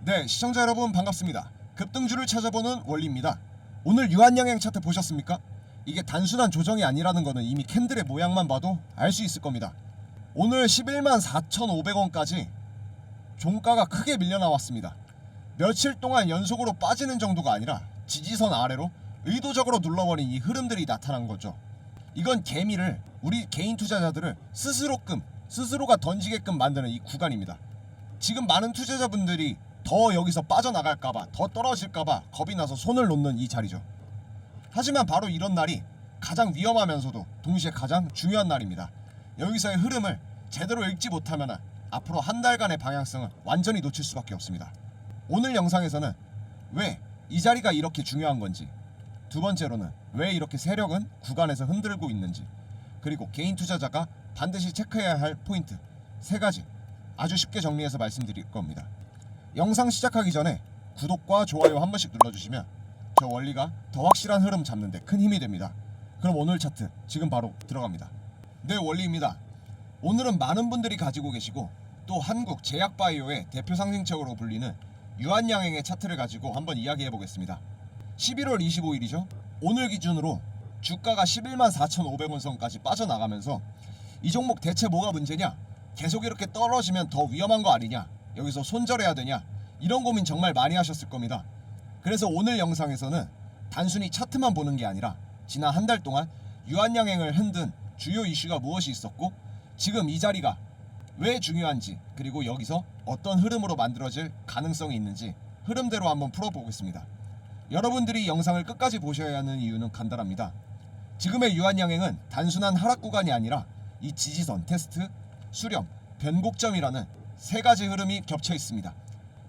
네, 시청자 여러분 반갑습니다. 급등주를 찾아보는 원리입니다. 오늘 유한양행 차트 보셨습니까? 이게 단순한 조정이 아니라는 거는 이미 캔들의 모양만 봐도 알 수 있을 겁니다. 오늘 11만 4,500원까지 종가가 크게 밀려 나왔습니다. 며칠 동안 연속으로 빠지는 정도가 아니라 지지선 아래로 의도적으로 눌러버린 이 흐름들이 나타난 거죠. 이건 개미를 우리 개인 투자자들을 스스로가 던지게끔 만드는 이 구간입니다. 지금 많은 투자자분들이 더 여기서 빠져나갈까봐, 더 떨어질까봐 겁이 나서 손을 놓는 이 자리죠. 하지만 바로 이런 날이 가장 위험하면서도 동시에 가장 중요한 날입니다. 여기서의 흐름을 제대로 읽지 못하면 앞으로 한 달간의 방향성을 완전히 놓칠 수밖에 없습니다. 오늘 영상에서는 왜 이 자리가 이렇게 중요한 건지, 두 번째로는 왜 이렇게 세력은 구간에서 흔들고 있는지, 그리고 개인 투자자가 반드시 체크해야 할 포인트 3가지 아주 쉽게 정리해서 말씀드릴 겁니다. 영상 시작하기 전에 구독과 좋아요 한 번씩 눌러주시면 저 원리가 더 확실한 흐름 잡는데 큰 힘이 됩니다. 그럼 오늘 차트 지금 바로 들어갑니다. 네, 원리입니다. 오늘은 많은 분들이 가지고 계시고 또 한국 제약바이오의 대표 상징적으로 불리는 유한양행의 차트를 가지고 한번 이야기해 보겠습니다. 11월 25일이죠. 오늘 기준으로 주가가 11만 4,500원 선까지 빠져나가면서 이 종목 대체 뭐가 문제냐? 계속 이렇게 떨어지면 더 위험한 거 아니냐? 여기서 손절해야 되냐? 이런 고민 정말 많이 하셨을 겁니다. 그래서 오늘 영상에서는 단순히 차트만 보는 게 아니라 지난 한 달 동안 유한양행을 흔든 주요 이슈가 무엇이 있었고 지금 이 자리가 왜 중요한지, 그리고 여기서 어떤 흐름으로 만들어질 가능성이 있는지 흐름대로 한번 풀어보겠습니다. 여러분들이 영상을 끝까지 보셔야 하는 이유는 간단합니다. 지금의 유한양행은 단순한 하락 구간이 아니라 이 지지선, 테스트, 수렴, 변곡점이라는 3가지 흐름이 겹쳐 있습니다.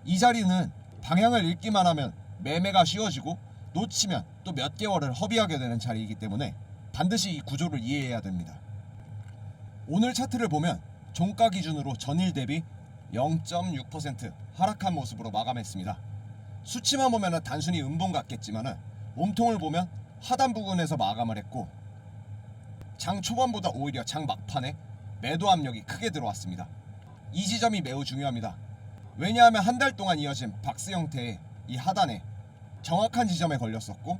이 자리는 방향을 읽기만 하면 매매가 쉬워지고 놓치면 또 몇 개월을 허비하게 되는 자리이기 때문에 반드시 이 구조를 이해해야 됩니다. 오늘 차트를 보면 종가 기준으로 전일 대비 0.6% 하락한 모습으로 마감했습니다. 수치만 보면 단순히 음봉 같겠지만 몸통을 보면 하단 부근에서 마감을 했고 장 초반보다 오히려 장 막판에 매도 압력이 크게 들어왔습니다. 이 지점이 매우 중요합니다. 왜냐하면 한 달 동안 이어진 박스 형태의 이 하단에 정확한 지점에 걸렸었고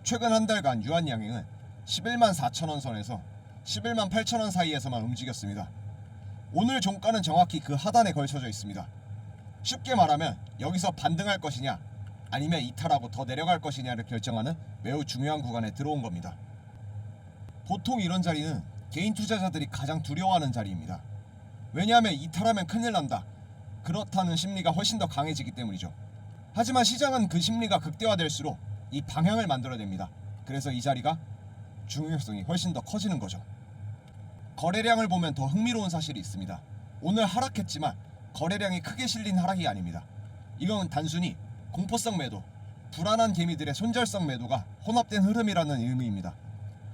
최근 한 달간 유한양행은 11만 4천원 선에서 11만 8천원 사이에서만 움직였습니다. 오늘 종가는 정확히 그 하단에 걸쳐져 있습니다. 쉽게 말하면 여기서 반등할 것이냐 아니면 이탈하고 더 내려갈 것이냐를 결정하는 매우 중요한 구간에 들어온 겁니다. 보통 이런 자리는 개인 투자자들이 가장 두려워하는 자리입니다. 왜냐하면 이탈하면 큰일 난다, 그렇다는 심리가 훨씬 더 강해지기 때문이죠. 하지만 시장은 그 심리가 극대화될수록 이 방향을 만들어냅니다. 그래서 이 자리가 중요성이 훨씬 더 커지는 거죠. 거래량을 보면 더 흥미로운 사실이 있습니다. 오늘 하락했지만 거래량이 크게 실린 하락이 아닙니다. 이건 단순히 공포성 매도, 불안한 개미들의 손절성 매도가 혼합된 흐름이라는 의미입니다.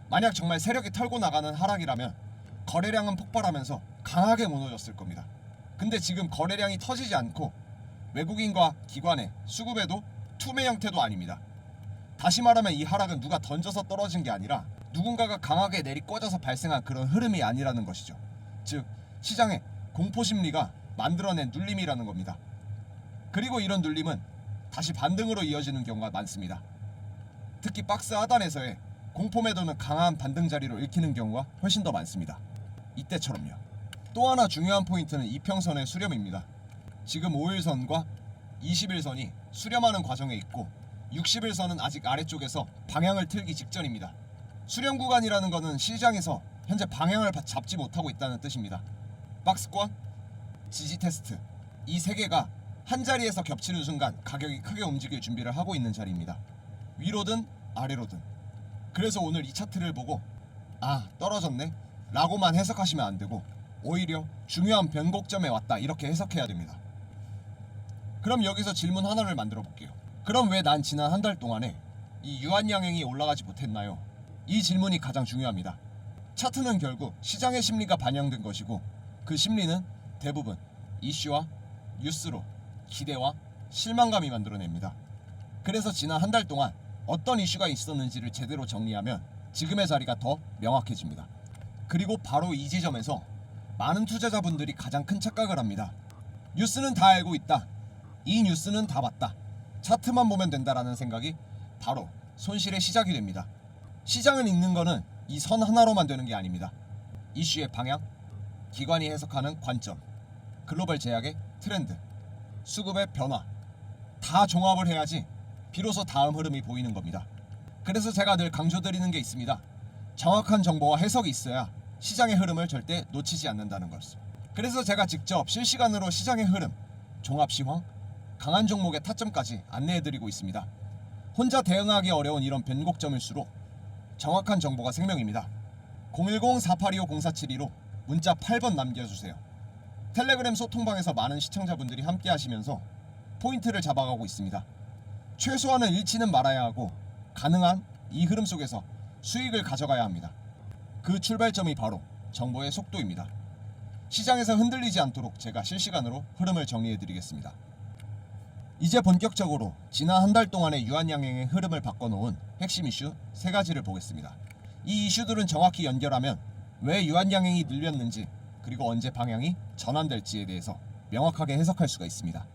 만약 정말 세력이 털고 나가는 하락이라면 거래량은 폭발하면서 강하게 무너졌을 겁니다. 근데 지금 거래량이 터지지 않고 외국인과 기관의 수급에도 투매 형태도 아닙니다. 다시 말하면 이 하락은 누가 던져서 떨어진 게 아니라 누군가가 강하게 내리꽂아서 발생한 그런 흐름이 아니라는 것이죠. 즉 시장의 공포심리가 만들어낸 눌림이라는 겁니다. 그리고 이런 눌림은 다시 반등으로 이어지는 경우가 많습니다. 특히 박스 하단에서의 공포 매도는 강한 반등 자리로 읽히는 경우가 훨씬 더 많습니다. 이때처럼요. 또 하나 중요한 포인트는 이평선의 수렴입니다. 지금 5일선과 20일선이 수렴하는 과정에 있고 60일선은 아직 아래쪽에서 방향을 틀기 직전입니다. 수렴 구간이라는 것은 시장에서 현재 방향을 잡지 못하고 있다는 뜻입니다. 박스권, 지지 테스트, 이 3개가 한 자리에서 겹치는 순간 가격이 크게 움직일 준비를 하고 있는 자리입니다. 위로든 아래로든. 그래서 오늘 이 차트를 보고 떨어졌네 라고만 해석하시면 안 되고 오히려 중요한 변곡점에 왔다 이렇게 해석해야 됩니다. 그럼 여기서 질문 하나를 만들어 볼게요. 그럼 왜 난 지난 한 달 동안에 이 유한양행이 올라가지 못했나요? 이 질문이 가장 중요합니다. 차트는 결국 시장의 심리가 반영된 것이고 그 심리는 대부분 이슈와 뉴스로 기대와 실망감이 만들어냅니다. 그래서 지난 한 달 동안 어떤 이슈가 있었는지를 제대로 정리하면 지금의 자리가 더 명확해집니다. 그리고 바로 이 지점에서 많은 투자자분들이 가장 큰 착각을 합니다. 뉴스는 다 알고 있다. 이 뉴스는 다 맞다, 차트만 보면 된다라는 생각이 바로 손실의 시작이 됩니다. 시장을 읽는 거는 이 선 하나로만 되는 게 아닙니다. 이슈의 방향, 기관이 해석하는 관점, 글로벌 제약의 트렌드, 수급의 변화, 다 종합을 해야지 비로소 다음 흐름이 보이는 겁니다. 그래서 제가 늘 강조드리는 게 있습니다. 정확한 정보와 해석이 있어야 시장의 흐름을 절대 놓치지 않는다는 것을. 그래서 제가 직접 실시간으로 시장의 흐름, 종합 시황, 강한 종목의 타점까지 안내해드리고 있습니다. 혼자 대응하기 어려운 이런 변곡점일수록 정확한 정보가 생명입니다. 010-4825-0472로 문자 8번 남겨주세요. 텔레그램 소통방에서 많은 시청자분들이 함께 하시면서 포인트를 잡아가고 있습니다. 최소한은 잃지는 말아야 하고 가능한 이 흐름 속에서 수익을 가져가야 합니다. 그 출발점이 바로 정보의 속도입니다. 시장에서 흔들리지 않도록 제가 실시간으로 흐름을 정리해드리겠습니다. 이제 본격적으로 지난 한 달 동안의 유한양행의 흐름을 바꿔놓은 핵심 이슈 3가지를 보겠습니다. 이 이슈들은 정확히 연결하면 왜 유한양행이 늘렸는지, 그리고 언제 방향이 전환될지에 대해서 명확하게 해석할 수가 있습니다.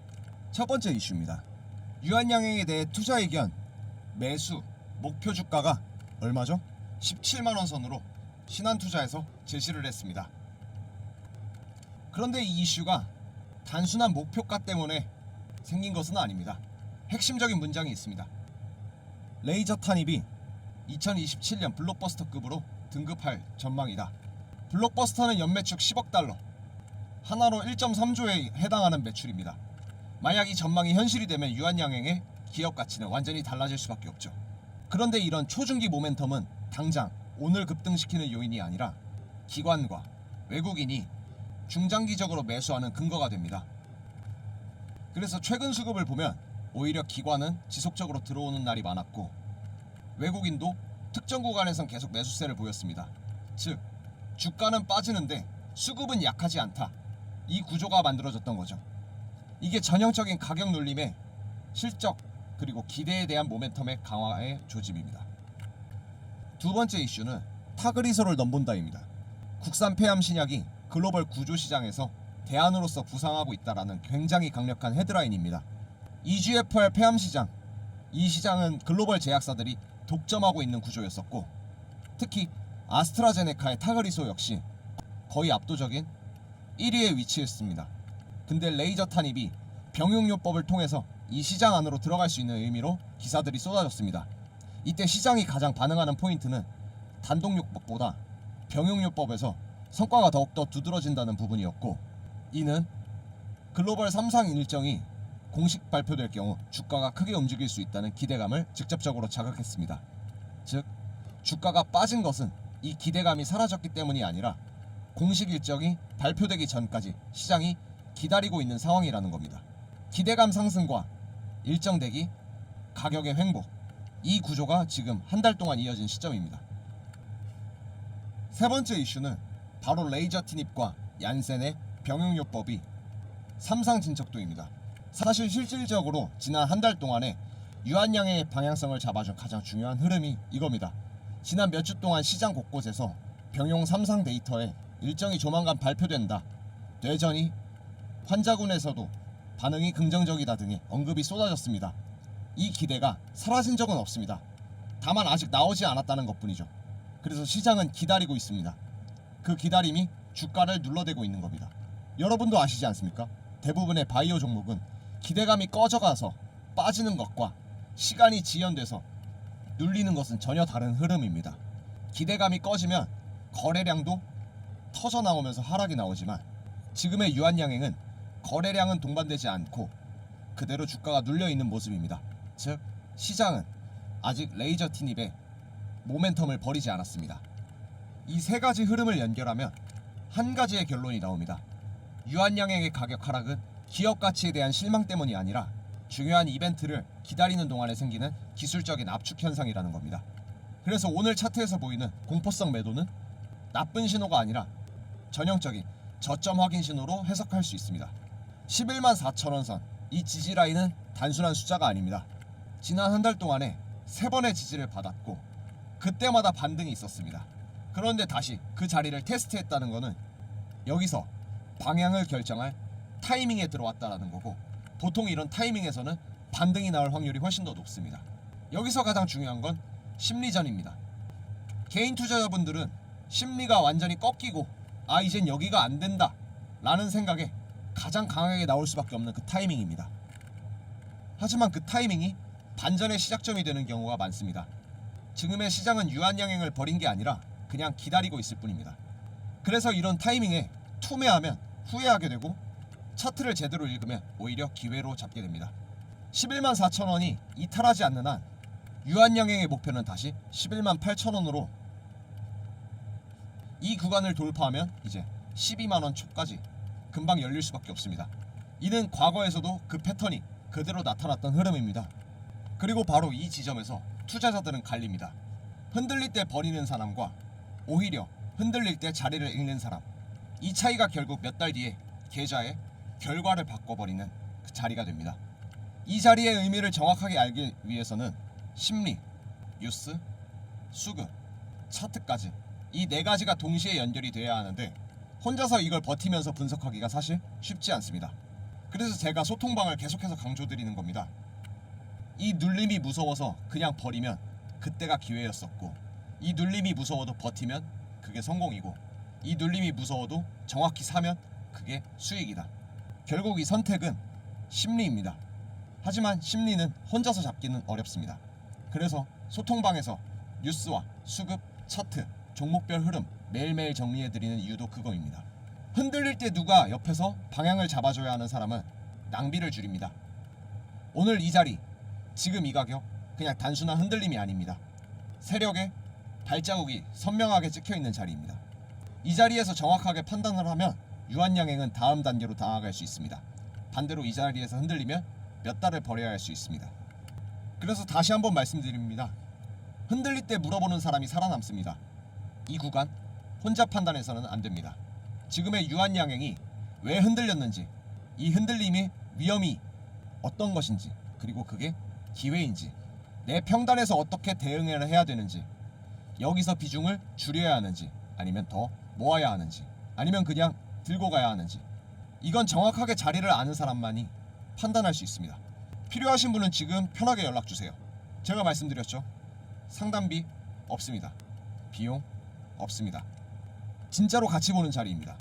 첫 번째 이슈입니다. 유한양행에 대해 투자 의견, 매수, 목표 주가가 얼마죠? 17만원 선으로 신한투자에서 제시를 했습니다. 그런데 이 이슈가 단순한 목표가 때문에 생긴 것은 아닙니다. 핵심적인 문장이 있습니다. 레이저 탄입이 2027년 블록버스터급으로 등급할 전망이다. 블록버스터는 연매출 10억 달러, 하나로 1.3조에 해당하는 매출입니다. 만약 이 전망이 현실이 되면 유한양행의 기업 가치는 완전히 달라질 수밖에 없죠. 그런데 이런 초중기 모멘텀은 당장 오늘 급등시키는 요인이 아니라 기관과 외국인이 중장기적으로 매수하는 근거가 됩니다. 그래서 최근 수급을 보면 오히려 기관은 지속적으로 들어오는 날이 많았고 외국인도 특정 구간에선 계속 매수세를 보였습니다. 즉 주가는 빠지는데 수급은 약하지 않다, 이 구조가 만들어졌던 거죠. 이게 전형적인 가격 눌림의 실적 그리고 기대에 대한 모멘텀의 강화의 조짐입니다. 두 번째 이슈는 타그리소를 넘본다입니다. 국산 폐암 신약이 글로벌 구조 시장에서 대안으로서 부상하고 있다라는 굉장히 강력한 헤드라인입니다. EGFR 폐암 시장, 이 시장은 글로벌 제약사들이 독점하고 있는 구조였었고 특히 아스트라제네카의 타그리소 역시 거의 압도적인 1위에 위치했습니다. 근데 레이저 탄입이 병용요법을 통해서 이 시장 안으로 들어갈 수 있는 의미로 기사들이 쏟아졌습니다. 이때 시장이 가장 반응하는 포인트는 단독요법보다 병용요법에서 성과가 더욱더 두드러진다는 부분이었고, 이는 글로벌 3상 일정이 공식 발표될 경우 주가가 크게 움직일 수 있다는 기대감을 직접적으로 자극했습니다. 즉 주가가 빠진 것은 이 기대감이 사라졌기 때문이 아니라 공식 일정이 발표되기 전까지 시장이 기다리고 있는 상황이라는 겁니다. 기대감 상승과 일정 대기, 가격의 횡보, 이 구조가 지금 한 달 동안 이어진 시점입니다. 세 번째 이슈는 바로 레이저 티닙과 얀센의 병용요법이 3상 진척도입니다. 사실 실질적으로 지난 한 달 동안에 유한양의 방향성을 잡아준 가장 중요한 흐름이 이겁니다. 지난 몇 주 동안 시장 곳곳에서 병용 3상 데이터에 일정이 조만간 발표된다, 뇌전이 환자군에서도 반응이 긍정적이다 등의 언급이 쏟아졌습니다. 이 기대가 사라진 적은 없습니다. 다만 아직 나오지 않았다는 것뿐이죠. 그래서 시장은 기다리고 있습니다. 그 기다림이 주가를 눌러대고 있는 겁니다. 여러분도 아시지 않습니까? 대부분의 바이오 종목은 기대감이 꺼져가서 빠지는 것과 시간이 지연돼서 눌리는 것은 전혀 다른 흐름입니다. 기대감이 꺼지면 거래량도 터져 나오면서 하락이 나오지만 지금의 유한양행은 거래량은 동반되지 않고 그대로 주가가 눌려있는 모습입니다. 즉 시장은 아직 레이저 티닙에 모멘텀을 버리지 않았습니다. 이 세 가지 흐름을 연결하면 한 가지의 결론이 나옵니다. 유한양행의 가격 하락은 기업 가치에 대한 실망 때문이 아니라 중요한 이벤트를 기다리는 동안에 생기는 기술적인 압축 현상이라는 겁니다. 그래서 오늘 차트에서 보이는 공포성 매도는 나쁜 신호가 아니라 전형적인 저점 확인 신호로 해석할 수 있습니다. 11만 4천원 선, 이 지지 라인은 단순한 숫자가 아닙니다. 지난 한 달 동안에 3번의 지지를 받았고 그때마다 반등이 있었습니다. 그런데 다시 그 자리를 테스트했다는 것은 여기서 방향을 결정할 타이밍에 들어왔다는 거고, 보통 이런 타이밍에서는 반등이 나올 확률이 훨씬 더 높습니다. 여기서 가장 중요한 건 심리전입니다. 개인 투자자분들은 심리가 완전히 꺾이고 이젠 여기가 안 된다 라는 생각에 가장 강하게 나올 수밖에 없는 그 타이밍입니다. 하지만 그 타이밍이 반전의 시작점이 되는 경우가 많습니다. 지금의 시장은 유한양행을 벌인 게 아니라 그냥 기다리고 있을 뿐입니다. 그래서 이런 타이밍에 투매하면 후회하게 되고 차트를 제대로 읽으면 오히려 기회로 잡게 됩니다. 11만 4천 원이 이탈하지 않는 한 유한양행의 목표는 다시 11만 8천 원으로 이 구간을 돌파하면 이제 12만 원 초까지 금방 열릴 수밖에 없습니다. 이는 과거에서도 그 패턴이 그대로 나타났던 흐름입니다. 그리고 바로 이 지점에서 투자자들은 갈립니다. 흔들릴 때 버리는 사람과 오히려 흔들릴 때 자리를 잃는 사람, 이 차이가 결국 몇 달 뒤에 계좌의 결과를 바꿔버리는 그 자리가 됩니다. 이 자리의 의미를 정확하게 알기 위해서는 심리, 뉴스, 수급, 차트까지 이 네 가지가 동시에 연결이 돼야 하는데 혼자서 이걸 버티면서 분석하기가 사실 쉽지 않습니다. 그래서 제가 소통방을 계속해서 강조드리는 겁니다. 이 눌림이 무서워서 그냥 버리면 그때가 기회였었고, 이 눌림이 무서워도 버티면 그게 성공이고, 이 눌림이 무서워도 정확히 사면 그게 수익이다. 결국 이 선택은 심리입니다. 하지만 심리는 혼자서 잡기는 어렵습니다. 그래서 소통방에서 뉴스와 수급, 차트, 종목별 흐름 매일매일 정리해드리는 이유도 그거입니다. 흔들릴 때 누가 옆에서 방향을 잡아줘야 하는 사람은 낭비를 줄입니다. 오늘 이 자리, 지금 이 가격, 그냥 단순한 흔들림이 아닙니다. 세력의 발자국이 선명하게 찍혀있는 자리입니다. 이 자리에서 정확하게 판단을 하면 유한양행은 다음 단계로 나아갈 수 있습니다. 반대로 이 자리에서 흔들리면 몇 달을 버려야 할 수 있습니다. 그래서 다시 한번 말씀드립니다. 흔들릴 때 물어보는 사람이 살아남습니다. 이 구간 혼자 판단해서는 안 됩니다. 지금의 유한양행이 왜 흔들렸는지, 이 흔들림의 위험이 어떤 것인지, 그리고 그게 기회인지, 내 평단에서 어떻게 대응을 해야 되는지, 여기서 비중을 줄여야 하는지, 아니면 더 모아야 하는지, 아니면 그냥 들고 가야 하는지, 이건 정확하게 자리를 아는 사람만이 판단할 수 있습니다. 필요하신 분은 지금 편하게 연락주세요. 제가 말씀드렸죠. 상담비 없습니다. 비용 없습니다. 진짜로 같이 보는 자리입니다.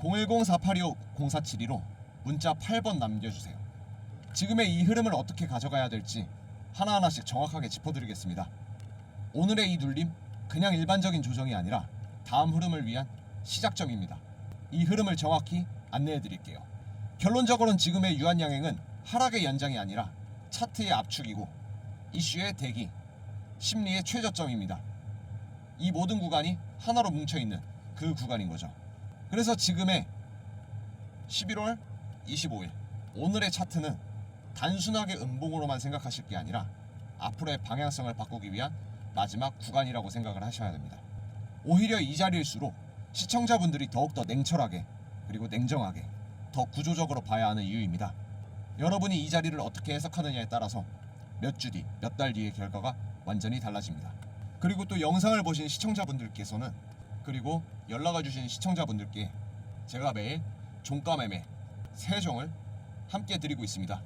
010-482-0472로 문자 8번 남겨주세요. 지금의 이 흐름을 어떻게 가져가야 될지 하나하나씩 정확하게 짚어드리겠습니다. 오늘의 이 눌림, 그냥 일반적인 조정이 아니라 다음 흐름을 위한 시작점입니다. 이 흐름을 정확히 안내해드릴게요. 결론적으로는 지금의 유한양행은 하락의 연장이 아니라 차트의 압축이고 이슈의 대기, 심리의 최저점입니다. 이 모든 구간이 하나로 뭉쳐있는 그 구간인 거죠. 그래서 지금의 11월 25일 오늘의 차트는 단순하게 음봉으로만 생각하실 게 아니라 앞으로의 방향성을 바꾸기 위한 마지막 구간이라고 생각을 하셔야 됩니다. 오히려 이 자리일수록 시청자분들이 더욱더 냉철하게 그리고 냉정하게 더 구조적으로 봐야 하는 이유입니다. 여러분이 이 자리를 어떻게 해석하느냐에 따라서 몇 주 뒤, 몇 달 뒤의 결과가 완전히 달라집니다. 그리고 또 영상을 보신 시청자분들께서는, 그리고 연락을 주신 시청자분들께 제가 매일 종가 매매 3종을 함께 드리고 있습니다.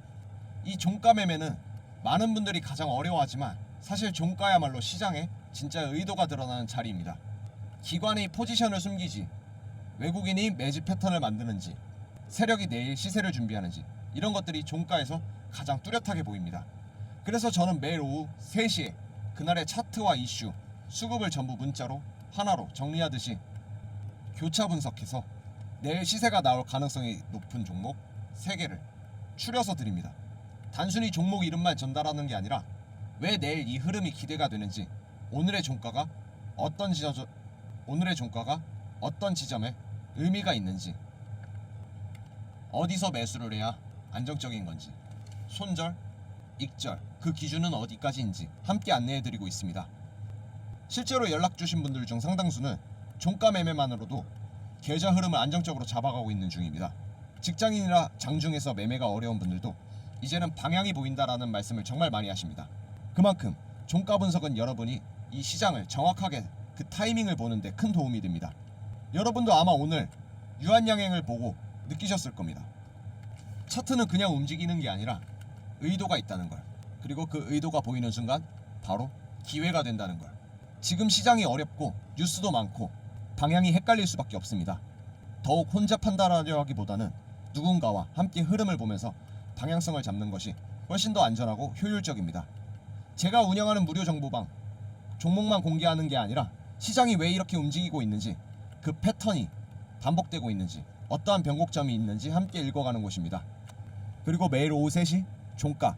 이 종가 매매는 많은 분들이 가장 어려워하지만 사실 종가야말로 시장에 진짜 의도가 드러나는 자리입니다. 기관이 포지션을 숨기지, 외국인이 매집 패턴을 만드는지, 세력이 내일 시세를 준비하는지, 이런 것들이 종가에서 가장 뚜렷하게 보입니다. 그래서 저는 매일 오후 3시에 그날의 차트와 이슈, 수급을 전부 문자로 하나로 정리하듯이 교차 분석해서 내일 시세가 나올 가능성이 높은 종목 3개를 추려서 드립니다. 단순히 종목 이름만 전달하는 게 아니라 왜 내일 이 흐름이 기대가 되는지, 오늘의 종가가 어떤 지점에 의미가 있는지, 어디서 매수를 해야 안정적인 건지, 손절, 익절, 그 기준은 어디까지인지 함께 안내해드리고 있습니다. 실제로 연락주신 분들 중 상당수는 종가 매매만으로도 계좌 흐름을 안정적으로 잡아가고 있는 중입니다. 직장인이라 장중에서 매매가 어려운 분들도 이제는 방향이 보인다라는 말씀을 정말 많이 하십니다. 그만큼 종가 분석은 여러분이 이 시장을 정확하게 그 타이밍을 보는 데 큰 도움이 됩니다. 여러분도 아마 오늘 유한양행을 보고 느끼셨을 겁니다. 차트는 그냥 움직이는 게 아니라 의도가 있다는 걸, 그리고 그 의도가 보이는 순간 바로 기회가 된다는 걸. 지금 시장이 어렵고 뉴스도 많고 방향이 헷갈릴 수밖에 없습니다. 더욱 혼자 판단하려 하기보다는 누군가와 함께 흐름을 보면서 방향성을 잡는 것이 훨씬 더 안전하고 효율적입니다. 제가 운영하는 무료 정보방, 종목만 공개하는 게 아니라 시장이 왜 이렇게 움직이고 있는지, 그 패턴이 반복되고 있는지, 어떠한 변곡점이 있는지 함께 읽어가는 곳입니다. 그리고 매일 오후 3시 종가,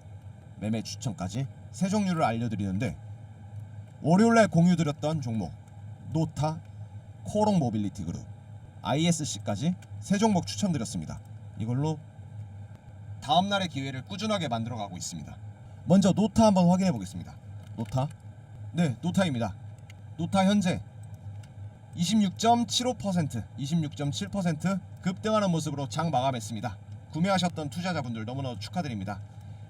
매매 추천까지 세 종류를 알려드리는데, 월요일날 공유드렸던 종목 노타, 코롱 모빌리티 그룹, ISC까지 세 종목 추천드렸습니다. 이걸로 다음날의 기회를 꾸준하게 만들어가고 있습니다. 먼저 노타 한번 확인해 보겠습니다. 노타, 네, 노타입니다. 노타 현재 26.75%, 26.7% 급등하는 모습으로 장 마감했습니다. 구매하셨던 투자자분들 너무나 축하드립니다.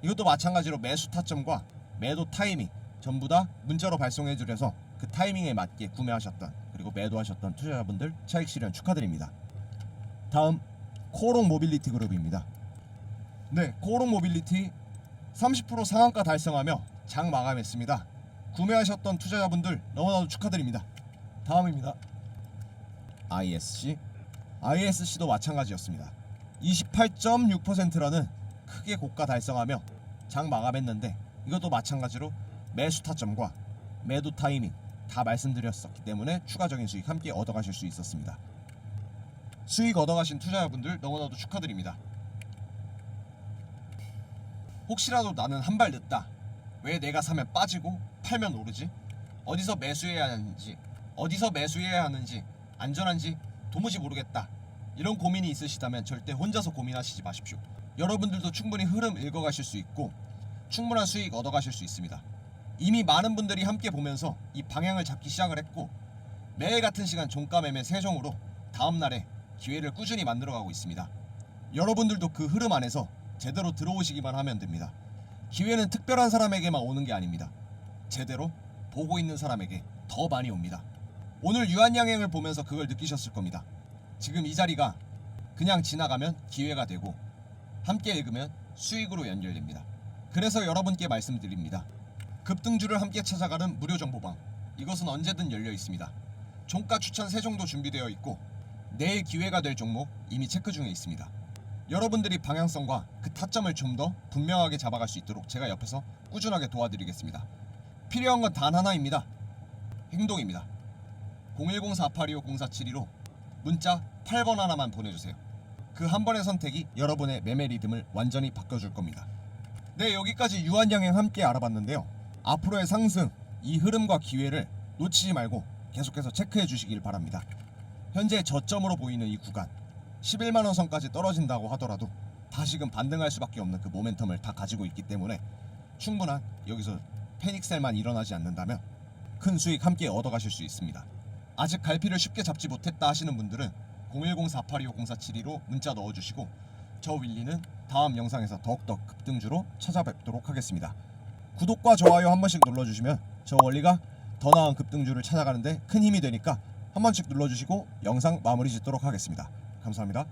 이것도 마찬가지로 매수 타점과 매도 타이밍 전부 다 문자로 발송해 주셔서 그 타이밍에 맞게 구매하셨던, 그리고 매도하셨던 투자자분들 차익 실현 축하드립니다. 다음 코롱 모빌리티 그룹입니다. 네, 코롱 모빌리티 30% 상한가 달성하며 장 마감했습니다. 구매하셨던 투자자분들 너무나도 축하드립니다. 다음입니다. ISC도 마찬가지였습니다. 28.6%라는 크게 고가 달성하며 장 마감했는데, 이것도 마찬가지로 매수 타점과 매도 타이밍 다 말씀드렸었기 때문에 추가적인 수익 함께 얻어가실 수 있었습니다. 수익 얻어가신 투자자분들 너무나도 축하드립니다. 혹시라도 나는 한 발 늦다, 왜 내가 사면 빠지고 팔면 오르지, 어디서 매수해야 하는지 안전한지 도무지 모르겠다, 이런 고민이 있으시다면 절대 혼자서 고민하시지 마십시오. 여러분들도 충분히 흐름 읽어가실 수 있고 충분한 수익 얻어가실 수 있습니다. 이미 많은 분들이 함께 보면서 이 방향을 잡기 시작을 했고, 매일 같은 시간 종가 매매 3종으로 다음날에 기회를 꾸준히 만들어가고 있습니다. 여러분들도 그 흐름 안에서 제대로 들어오시기만 하면 됩니다. 기회는 특별한 사람에게만 오는 게 아닙니다. 제대로 보고 있는 사람에게 더 많이 옵니다. 오늘 유한양행을 보면서 그걸 느끼셨을 겁니다. 지금 이 자리가 그냥 지나가면 기회가 되고, 함께 읽으면 수익으로 연결됩니다. 그래서 여러분께 말씀드립니다. 급등주를 함께 찾아가는 무료 정보방, 이것은 언제든 열려 있습니다. 종가 추천 3종도 준비되어 있고, 내일 기회가 될 종목 이미 체크 중에 있습니다. 여러분들이 방향성과 그 타점을 좀 더 분명하게 잡아갈 수 있도록 제가 옆에서 꾸준하게 도와드리겠습니다. 필요한 건 단 하나입니다. 행동입니다. 010-4825-0472로 문자 8번 하나만 보내주세요. 그 한 번의 선택이 여러분의 매매 리듬을 완전히 바꿔줄 겁니다. 네, 여기까지 유한양행 함께 알아봤는데요. 앞으로의 상승, 이 흐름과 기회를 놓치지 말고 계속해서 체크해 주시길 바랍니다. 현재 저점으로 보이는 이 구간 11만원 선까지 떨어진다고 하더라도 다시금 반등할 수밖에 없는 그 모멘텀을 다 가지고 있기 때문에 충분한, 여기서 패닉셀만 일어나지 않는다면 큰 수익 함께 얻어가실 수 있습니다. 아직 갈피를 쉽게 잡지 못했다 하시는 분들은 010-4825-0472로 문자 넣어주시고, 저 윌리는 다음 영상에서 더욱더 급등주로 찾아뵙도록 하겠습니다. 구독과 좋아요 한 번씩 눌러주시면 저 원리가 더 나은 급등주를 찾아가는데 큰 힘이 되니까 한 번씩 눌러주시고 영상 마무리 짓도록 하겠습니다. 감사합니다.